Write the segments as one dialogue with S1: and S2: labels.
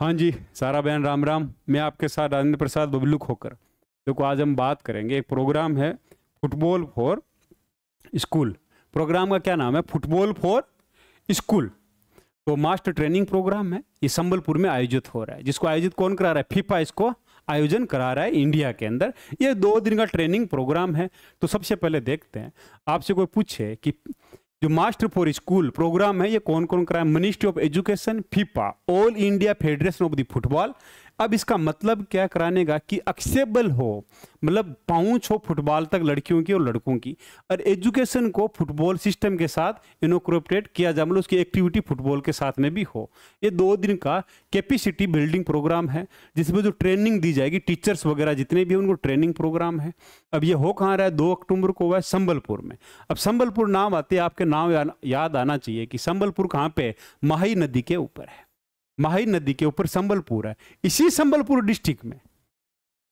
S1: हाँ जी, सारा बहन राम राम। मैं आपके साथ राजेंद्र प्रसाद बबलू खोकर। देखो, आज हम बात करेंगे, एक प्रोग्राम है फुटबॉल फॉर स्कूल। प्रोग्राम का क्या नाम है? Football for school. तो मास्टर ट्रेनिंग प्रोग्राम है, ये संबलपुर में आयोजित हो रहा है। जिसको आयोजित कौन करा रहा है? फीफा इसको आयोजन करा रहा है इंडिया के अंदर। ये 2 दिन का ट्रेनिंग प्रोग्राम है। तो सबसे पहले देखते हैं, आपसे कोई पूछे कि जो मास्टर फॉर स्कूल प्रोग्राम है ये कौन कौन कराए? Ministry of education, FIFA, all India federation of the football. अब इसका मतलब क्या कराने का कि एक्सेसिबल हो, मतलब पहुंच हो फुटबॉल तक लड़कियों की और लड़कों की, और एजुकेशन को फुटबॉल सिस्टम के साथ इनोक्रोपेट किया जाए, मतलब उसकी एक्टिविटी फुटबॉल के साथ में भी हो। ये 2 दिन का कैपेसिटी बिल्डिंग प्रोग्राम है, जिसमें जो ट्रेनिंग दी जाएगी, टीचर्स वगैरह जितने भी उनको ट्रेनिंग प्रोग्राम है। अब ये हो कहाँ रहा है? 2 अक्टूबर को हुआ है संबलपुर में। अब संबलपुर नाम आते आपके नाम याद आना चाहिए कि संबलपुर कहाँ पे? माही नदी के ऊपर है। माही नदी के ऊपर संबलपुर है, इसी संबलपुर डिस्ट्रिक्ट में।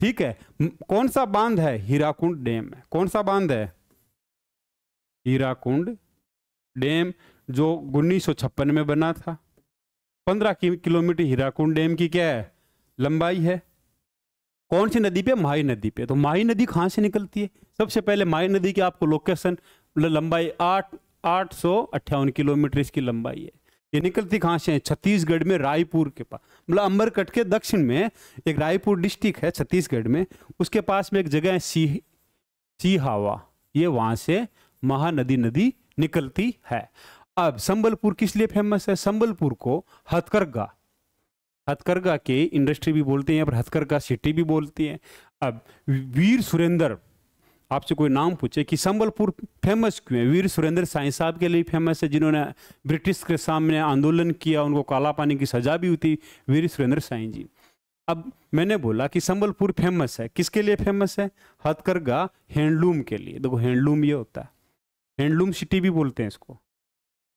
S1: ठीक है। कौन सा बांध है? हीराकुंड डैम है। कौन सा बांध है? हीराकुंड डैम, जो 1956 में बना था। 15 किलोमीटर हीराकुंड डैम की क्या है? लंबाई है। कौन सी नदी पे? माही नदी पे। तो माही नदी कहाँ से निकलती है? सबसे पहले माही नदी की आपको लोकेशन, लंबाई 858 किलोमीटर इसकी लंबाई है। ये निकलती कहाँ से है? छत्तीसगढ़ में, रायपुर के पास, मतलब अमरकट के दक्षिण में एक रायपुर डिस्ट्रिक्ट है छत्तीसगढ़ में, उसके पास में एक जगह है सिहावा। ये वहां से महानदी नदी निकलती है। अब संबलपुर किस लिए फेमस है? संबलपुर को हथकरघा के इंडस्ट्री भी बोलते हैं, पर हथकरघा सिटी भी बोलती है। अब वीर सुरेंद्र, आपसे कोई नाम पूछे कि संबलपुर फेमस क्यों है? वीर सुरेंद्र साईं साहब के लिए फेमस है, जिन्होंने ब्रिटिश के सामने आंदोलन किया, उनको काला पानी की सजा भी हुई थी, वीर सुरेंद्र साईं जी। अब मैंने बोला कि संबलपुर फेमस है, किसके लिए फेमस है? हथकरघा हैंडलूम के लिए। देखो, हैंडलूम ये होता है, हैंडलूम सिटी भी बोलते हैं इसको,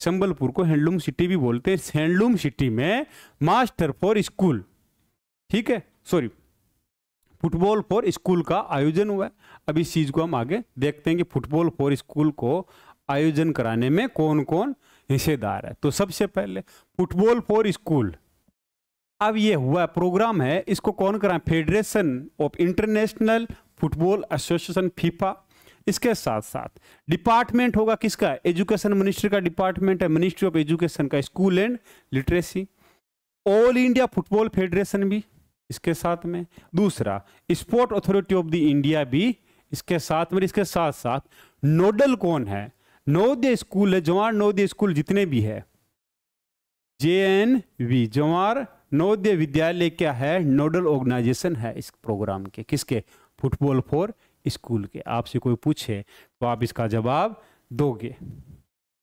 S1: संबलपुर को हैंडलूम सिटी भी बोलते हैं। हैंडलूम सिटी में मास्टर फॉर स्कूल, ठीक है, सॉरी, फुटबॉल फॉर स्कूल का आयोजन हुआ है। अब इस चीज को हम आगे देखते हैं कि फुटबॉल फॉर स्कूल को आयोजन कराने में कौन कौन हिस्सेदार है। तो सबसे पहले फुटबॉल फॉर स्कूल, अब ये हुआ प्रोग्राम है, इसको कौन कराए? Federation of international football association, FIFA. इसके साथ साथ डिपार्टमेंट होगा किसका? एजुकेशन मिनिस्ट्री का डिपार्टमेंट है, मिनिस्ट्री ऑफ एजुकेशन का, school and literacy. All India football federation भी इसके साथ में। दूसरा, sport authority of the India भी इसके साथ में। इसके साथ साथ नोडल कौन है? नवोदय स्कूल है, जवाहर नवोदय स्कूल जितने भी है, JNV, जवाहर नवोदय विद्यालय क्या है? नोडल ऑर्गेनाइजेशन है इस प्रोग्राम के। किसके? फुटबॉल फॉर स्कूल के। आपसे कोई पूछे तो आप इसका जवाब दोगे।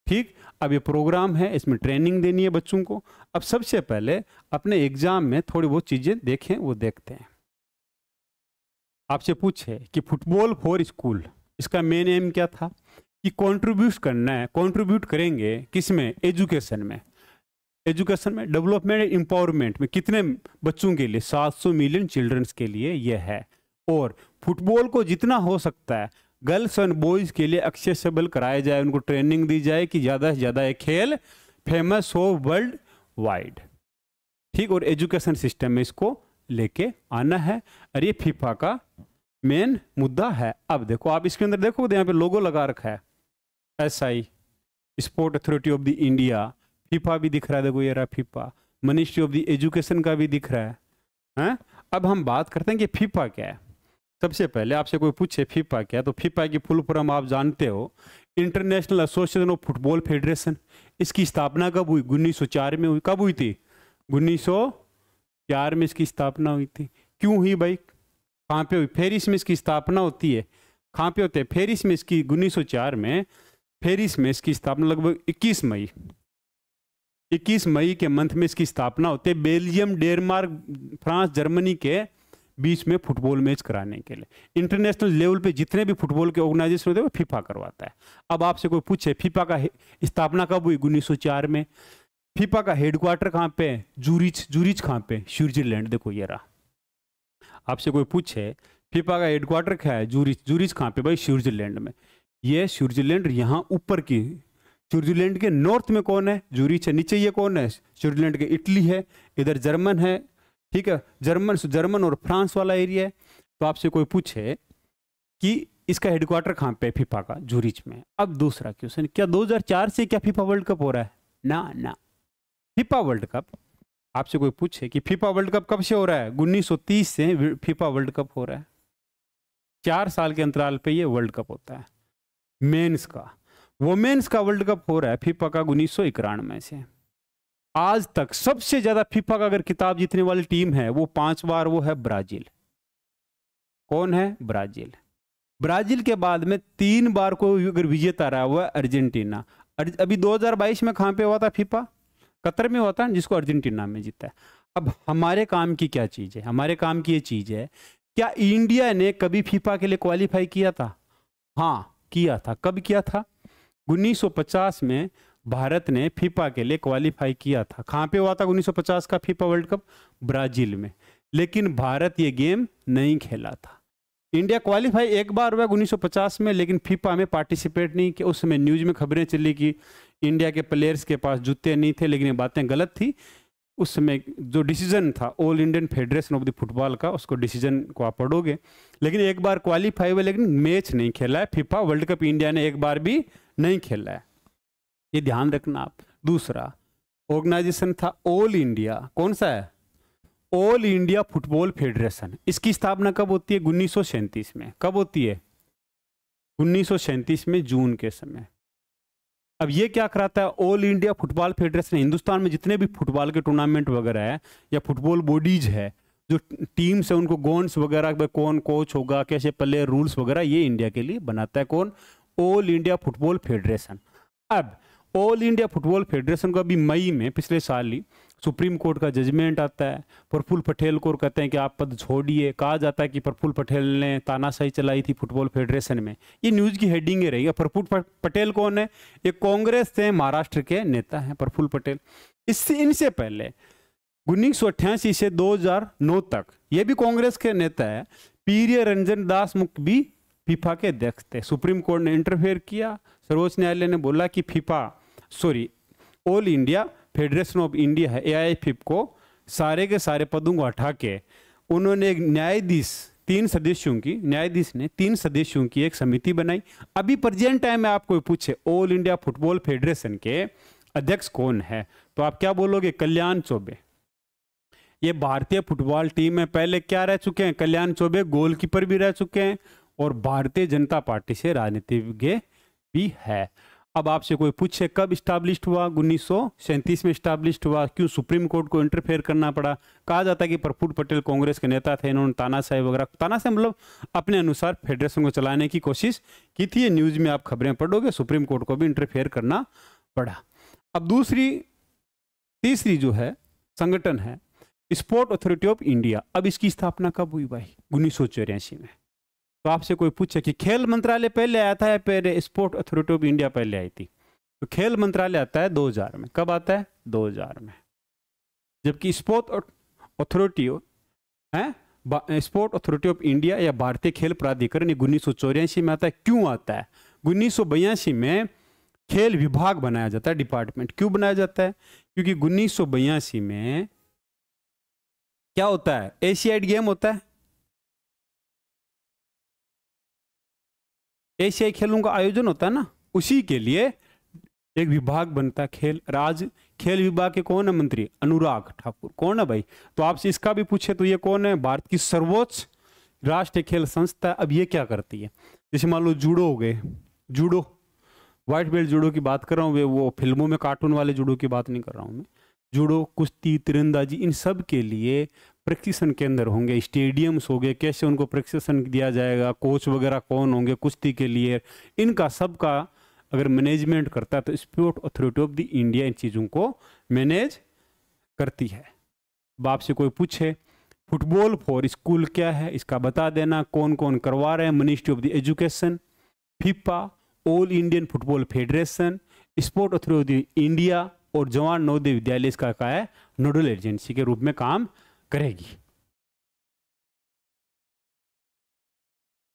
S1: ठीक। अब ये प्रोग्राम है, इसमें ट्रेनिंग देनी है बच्चों को। अब सबसे पहले अपने एग्जाम में थोड़ी बहुत चीजें देखें, वो देखते हैं। आपसे पूछे कि फुटबॉल फॉर स्कूल, इसका मेन एम क्या था? कि कंट्रीब्यूट करना है, कंट्रीब्यूट करेंगे किसमें? एजुकेशन में। एजुकेशन में, डेवलपमेंट, एम्पावरमेंट में। कितने बच्चों के लिए? 700 मिलियन चिल्ड्रंस के लिए यह है। और फुटबॉल को जितना हो सकता है गर्ल्स एंड बॉयज के लिए एक्सेसिबल कराया जाए, उनको ट्रेनिंग दी जाए कि ज़्यादा से ज़्यादा ये खेल फेमस हो वर्ल्ड वाइड। ठीक। और एजुकेशन सिस्टम में इसको लेके आना है, और ये फीफा का मेन मुद्दा है। अब देखो, आप इसके अंदर देखो, यहाँ पे लोगो लगा रखा है, SI, sport authority of the India. FIFA भी दिख रहा है, देखो ये रहा FIFA. Ministry of the education का भी दिख रहा है। अब हम बात करते हैं कि फीफा क्या है। सबसे पहले आपसे कोई पूछे फीफा क्या है, तो फीफा की फुल फॉर्म आप जानते हो, international association of football federation. इसकी स्थापना कब हुई? 1904 में हुई। कब हुई थी? 1904 में इसकी स्थापना हुई थी। क्यों हुई भाई? कहाँ पे हुई? पेरिस में इसकी स्थापना होती है। कहाँ पे होते हैं? पेरिस में इसकी 1904 में पेरिस में इसकी स्थापना लगभग 21 मई के मंथ में इसकी स्थापना होती है। बेल्जियम, डेनमार्क, फ्रांस, जर्मनी के बीच में फुटबॉल मैच कराने के लिए। इंटरनेशनल लेवल पे जितने भी फुटबॉल के ऑर्गेनाइजेशन होते हैं वो फीफा करवाता है। अब आपसे कोई पूछे फीफा का स्थापना कब हुई? 1904 में। फीफा का हेडक्वार्टर कहाँ पे है? जूरिच कहाँ पे? स्विट्जरलैंड। देखो ये रहा। आपसे कोई पूछे फीफा का हेडक्वार्टर क्या है? जूरिच कहाँ पे भाई? स्विट्जरलैंड में। ये स्विट्जरलैंड यहाँ ऊपर की, स्विट्जरलैंड के नॉर्थ में कौन है? जूरिच है। नीचे ये कौन है? स्विट्जरलैंड के इटली है, इधर जर्मन है, ठीक है, जर्मन और फ्रांस वाला एरिया है। तो आपसे कोई पूछे कि इसका हेडक्वार्टर कहाँ पे है फीफा का, जूरिच में। अब दूसरा क्वेश्चन, क्या 2004 से क्या फीफा वर्ल्ड कप हो रहा है? ना। फीफा वर्ल्ड कप, आपसे कोई पूछे कि फीफा वर्ल्ड कप कब से हो रहा है? 1930 से फीफा वर्ल्ड कप हो रहा है। 4 साल के अंतराल पे ये वर्ल्ड कप होता है। मेंस का, वोमेन्स का वर्ल्ड कप हो रहा है फीफा का 1991 से। आज तक सबसे ज्यादा फीफा का अगर किताब जीतने वाली टीम है वो 5 बार, वो है ब्राजील। कौन है? ब्राजील। ब्राजील के बाद में 3 बार को अगर विजेता रहा हुआ है अर्जेंटीना। अभी 2022 में कहां पे हुआ था फीफा? कतर में हुआ था, जिसको अर्जेंटीना में जीता है। अब हमारे काम की क्या चीज है? हमारे काम की ये चीज है, क्या इंडिया ने कभी फीफा के लिए क्वालिफाई किया था? हाँ किया था। कब किया था? 1950 में भारत ने फीफा के लिए क्वालिफाई किया था। कहां पे हुआ था 1950 का फीफा वर्ल्ड कप? ब्राजील में। लेकिन भारत ये गेम नहीं खेला था। इंडिया क्वालिफाई एक बार हुआ 1950 में, लेकिन फीफा में पार्टिसिपेट नहीं किया। उस समय न्यूज में खबरें चली कि इंडिया के प्लेयर्स के पास जूते नहीं थे, लेकिन ये बातें गलत थी। उस समय जो डिसीजन था all Indian federation of the football का, उसको डिसीजन को आप पढ़ोगे। लेकिन एक बार क्वालिफाई हुआ, लेकिन मैच नहीं खेला है। फीफा वर्ल्ड कप इंडिया ने एक बार भी नहीं खेला है, ये ध्यान रखना आप। दूसरा ऑर्गेनाइजेशन था ऑल इंडिया, कौन सा है? All India football federation. इसकी स्थापना कब होती है? 1937 में। कब होती है? 1937 में, जून के समय। अब ये क्या कराता है? All India football federation Hindustan में जितने भी फुटबॉल के टूर्नामेंट वगैरह है या फुटबॉल बॉडीज है, जो टीम्स है, उनको गोन्स वगैरह, कौन कोच होगा, कैसे प्लेयर, रूल्स वगैरह, ये इंडिया के लिए बनाता है कौन? All India football federation. अब ऑल इंडिया फुटबॉल फेडरेशन को अभी मई में पिछले साल ही सुप्रीम कोर्ट का जजमेंट आता है। प्रफुल्ल पटेल को कहते हैं कि आप पद छोड़िए। कहा जाता है कि प्रफुल्ल पटेल ने तानाशाही चलाई थी फुटबॉल फेडरेशन में। ये न्यूज की हेडिंग रही है। प्रफुल्ल पटेल कौन है? एक कांग्रेस से महाराष्ट्र के नेता हैं प्रफुल्ल पटेल। इनसे पहले 1988 से 2009 तक ये भी कांग्रेस के नेता है, पीरिय रंजन दास मुक्त भी फीफा के अध्यक्ष थे। सुप्रीम कोर्ट ने इंटरफेयर किया। सर्वोच्च न्यायालय ने बोला कि all India federation of India है, AIFF को सारे के सारे पदों को हटा के उन्होंने एक न्यायाधीश ने 3 सदस्यों की एक समिति बनाई। अभी प्रेजेंट टाइम में आपको पूछे ऑल इंडिया फुटबॉल फेडरेशन के अध्यक्ष कौन है, तो आप क्या बोलोगे? कल्याण चौबे। ये भारतीय फुटबॉल टीम में पहले क्या रह चुके हैं? कल्याण चौबे गोलकीपर भी रह चुके हैं और भारतीय जनता पार्टी से राजनीतिज्ञ भी है। अब आपसे कोई पूछे कब स्टैब्लिश्ड हुआ? 1937 में स्टैब्लिश्ड हुआ। क्यों सुप्रीम कोर्ट को इंटरफेयर करना पड़ा? कहा जाता है कि प्रफुल्ल पटेल कांग्रेस के नेता थे, इन्होंने तानाशाही वगैरह, तानाशाही मतलब अपने अनुसार फेडरेशन को चलाने की कोशिश की थी। ये न्यूज में आप खबरें पढ़ोगे, सुप्रीम कोर्ट को भी इंटरफेयर करना पड़ा। अब तीसरी जो है संगठन है स्पोर्ट अथॉरिटी ऑफ इंडिया। अब इसकी स्थापना कब हुई भाई? 1984 में। तो आपसे कोई पूछे कि खेल मंत्रालय पहले आया था या पहले स्पोर्ट अथॉरिटी ऑफ इंडिया पहले आई थी? तो खेल मंत्रालय आता है 2000 में। कब आता है? 2000 में। जबकि स्पोर्ट अथॉरिटी ऑफ इंडिया या भारतीय खेल प्राधिकरण 1984 में आता है। क्यों आता है? 1982 में खेल विभाग बनाया जाता है, डिपार्टमेंट। क्यों बनाया जाता है? क्योंकि 1982 में क्या होता है? एशियाड गेम होता है। एशियाई खेलों का आयोजन होता है ना, उसी के लिए एक विभाग बनता है खेल विभाग के कौन है मंत्री? अनुराग ठाकुर। कौन है भाई? तो आपसे इसका भी पूछे तो ये कौन है? भारत की सर्वोच्च राष्ट्रीय खेल संस्था। अब ये क्या करती है? जैसे मान लो जूडो हो गए, जूडो व्हाइट बेल्ट जूडो की बात कर रहा हूँ, वो फिल्मों में कार्टून वाले जूडो की बात नहीं कर रहा हूँ मैं। जूडो, कुश्ती, तीरंदाजी, इन सब के लिए प्रशिक्षण केंद्र होंगे, स्टेडियम्स होंगे, कैसे उनको प्रशिक्षण दिया जाएगा, कोच वगैरह कौन होंगे कुश्ती के लिए, इनका सबका अगर मैनेजमेंट करता है तो sport authority of the India in चीज़ों को मैनेज करती है। अब आपसे कोई पूछे फुटबॉल फॉर स्कूल क्या है, इसका बता देना। कौन कौन करवा रहे हैं? Ministry of the education, FIFA, all Indian football federation, sport authority of India और जवाहर नवोदय विद्यालय इसका क्या है? नोडल एजेंसी के रूप में काम करेगी।